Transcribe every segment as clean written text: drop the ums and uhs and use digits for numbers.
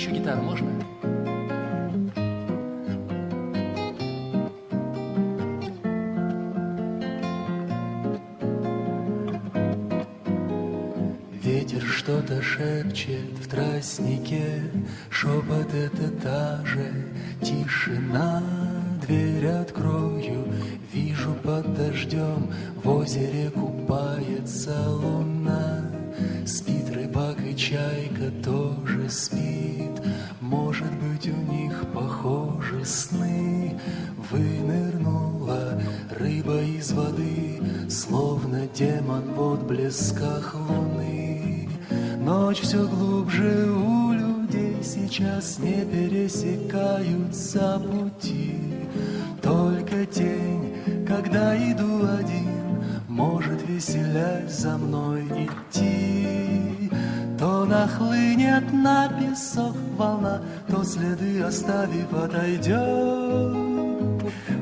еще гитару можно? Ветер что-то шепчет в тростнике, шепот — это та же тишина. Дверь открою, вижу под дождем, в озере купается луна. Спит рыбак и чайка тоже спит, может быть, у них похожи сны. Вынырнула рыба из воды, словно демон в отблесках луны. Ночь все глубже, у людей сейчас не пересекаются пути. Только тень, когда иду один, может, веселясь за мной идти. То нахлынет на песок волна, то следы оставив отойдет.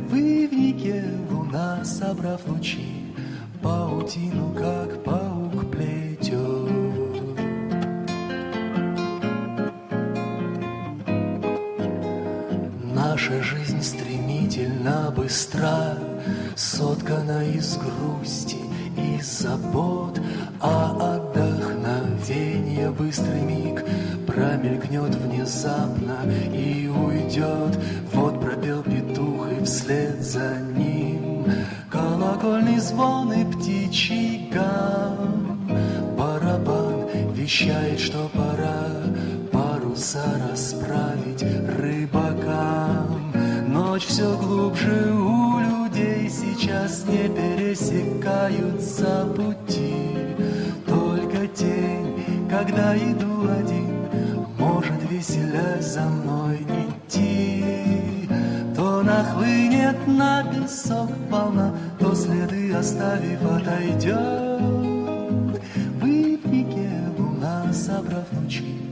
В ивнике луна, собрав лучи, паутину, как паук, плетет. Наша жизнь стремительно быстра, соткана из грусти и забот, а отдохновение быстрый миг промелькнет внезапно и уйдет. Вот пропел петух, и вслед за ним колокольный звон и птичий гам. Барабан вещает, что пора паруса расправить рыбакам. Ночь все глубже, у людей сейчас не пересекаются пути. Только тень, когда иду один, может, веселясь за мной идти. То нахлынет на песок волна, то следы оставив отойдет. В ивнике луна, собрав лучи,